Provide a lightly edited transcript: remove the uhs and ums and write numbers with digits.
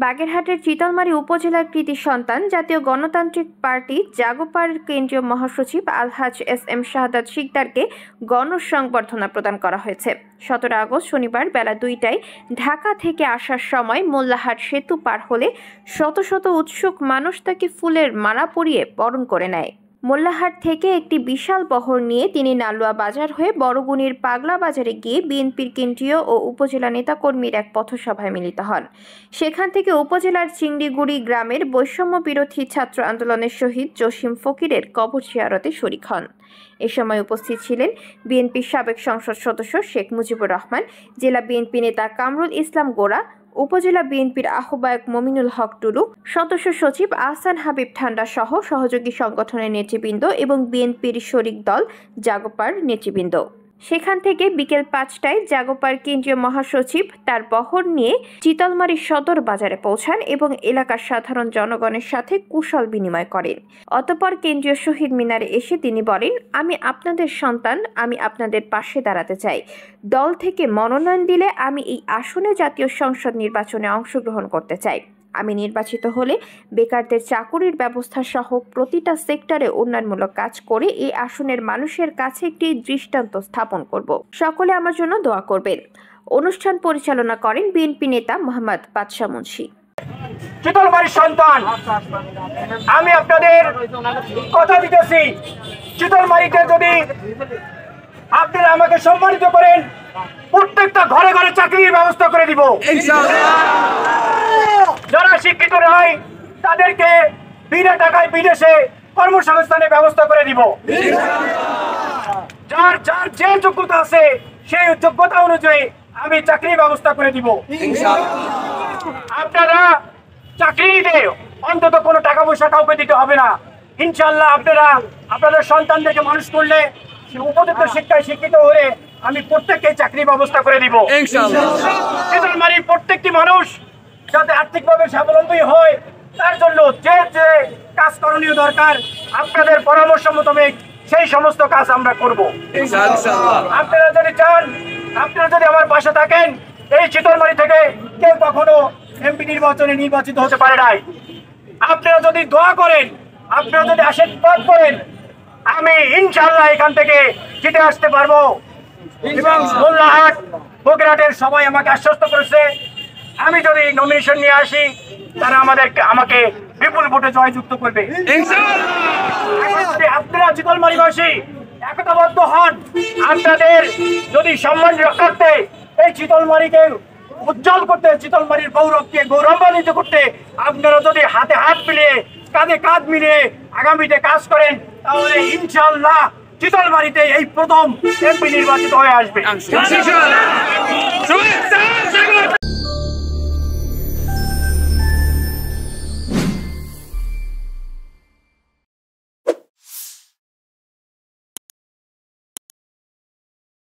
বাগেরহাটের চিতলমারী উপজেলার কৃতি সন্তান জাতীয় গণতান্ত্রিক পার্টি জাগোপার কেন্দ্রীয় মহাসচিব আলহাজ এস.এম. শাহাদাত শিকদারকে গণসংবর্ধনা প্রদান করা হয়েছে। 17 আগস্ট শনিবার বেলা 2টায় ঢাকা থেকে আসার সময় মোল্লাহাট সেতু পার হলে শত শত উৎসুক মানুষ তাকে ফুলের মালা পরিয়ে বরণ করে নেয়। মোল্লাহাট থেকে একটি বিশাল বহর নিয়ে তিনি নালুয়া বাজার হয়ে বড়গুনির পাগলা বাজারে গিয়ে বিএনপির কেন্দ্রীয় ও উপজেলা নেতাকর্মীর এক পথসভায় মিলিত হন। সেখান থেকে উপজেলার চিংড়িগুড়ি গ্রামের বৈষম্য বিরোধী ছাত্র আন্দোলনের শহীদ জসিম ফকিরের কবর জিয়ারতে শরীক হন। এ সময় উপস্থিত ছিলেন বিএনপির সাবেক সংসদ সদস্য শেখ মুজিবুর রহমান, জেলা বিএনপি নেতা কামরুল ইসলাম গোড়া, উপজেলা বিএনপির আহ্বায়ক মমিনুল হক টুলু, সদস্য সচিব আহসান হাবিব ঠান্ডা সহ সহযোগী সংগঠনের নেতৃবৃন্দ এবং বিএনপির শরিক দল জাগোপার নেতৃবৃন্দ। সেখান থেকে বিকেল 5টায় জাগোপার কেন্দ্রীয় মহাসচিব তার বহর নিয়ে চিতলমারী সদর বাজারে পৌঁছান এবং এলাকার সাধারণ জনগণের সাথে কুশল বিনিময় করেন। অতঃপর কেন্দ্রীয় শহীদ মিনারে এসে তিনি বলেন, আমি আপনাদের সন্তান, আমি আপনাদের পাশে দাঁড়াতে চাই। দল থেকে মনোনয়ন দিলে আমি এই আসনে জাতীয় সংসদ নির্বাচনে অংশগ্রহণ করতে চাই। আমি নির্বাচিত হলে বেকারদের চাকুরির ব্যবস্থা সহ প্রতিটা সেক্টরে উন্নয়নমূলক কাজ করে এই আসনের মানুষের কাছে একটি দৃষ্টান্ত স্থাপন করব। সকলে আমার জন্য দোয়া করবেন। অনুষ্ঠান পরিচালনা করেন বিএনপি নেতা মোহাম্মদ বাদশা মুন্সি। চিতলমারীর সন্তান, আমি আপনাদের কথা দিতেছি, চিতলমারীতে যদি আপনারা আমাকে সম্মানিত করেন, প্রত্যেকটা ঘরে ঘরে চাকরির ব্যবস্থা করে দিব। যারা শিক্ষিত নয় তাদেরকে বিনা টাকায় বিদেশে কর্মসংস্থানের ব্যবস্থা করে দিব। যার যার যে যোগ্যতা আছে সেই যোগ্যতা অনুযায়ী আমি চাকরির ব্যবস্থা করে দিব। আপনারা চাকরি নিতে অন্তত কোনো টাকা পয়সা কাউকে দিতে হবে না। ইনশাআল্লাহ আপনারা আপনাদের সন্তানদেরকে মানুষ করলে উপযুক্ত শিক্ষায় শিক্ষিত হলে আমি প্রত্যেককে চাকরির ব্যবস্থা করে দিব। চিতলমারীর প্রত্যেকটি মানুষ যাতে আর্থিকভাবে স্বাবলম্বী হয় তার জন্য যে যে কাজ করণীয় দরকার আপনাদের পরামর্শ মোতাবেক সেই সমস্ত কাজ আমরা করব। আপনারা যদি চান, আপনারা যদি আমার পাশে থাকেন, এই চিতলমারী থেকে কেউ কখনো এমপি নির্বাচনে নির্বাচিত হতে পারে নাই। আপনারা যদি দোয়া করেন, আপনারা যদি আশীর্বাদ করেন, আমি ইনশাআল্লাহ এখান থেকে জিতে আসতে পারবো। এবং মোল্লাহাট বগুড়াটের সবাই আমাকে আশ্বস্ত করেছে, আমি যদি নমিনেশন নিয়ে আসি তারা আমাকে বিপুল ভোটে জয়যুক্ত করবে। আপনারা চিতলমারীবাসী একতাবদ্ধ হন, আপনাদের যদি সম্মান রক্ষার্থে এই চিতলমারীকে উজ্জ্বল করতে, চিতলমারীর গৌরবকে গৌরবান্বিত করতে আপনারা যদি হাতে হাত মিলিয়ে কাঁধে কাঁধ মিলিয়ে আগামীতে কাজ করেন তাহলে ইনশাআল্লাহ চিতলমারীতে এই প্রথম এমপি নির্বাচিত হয়ে আসবে।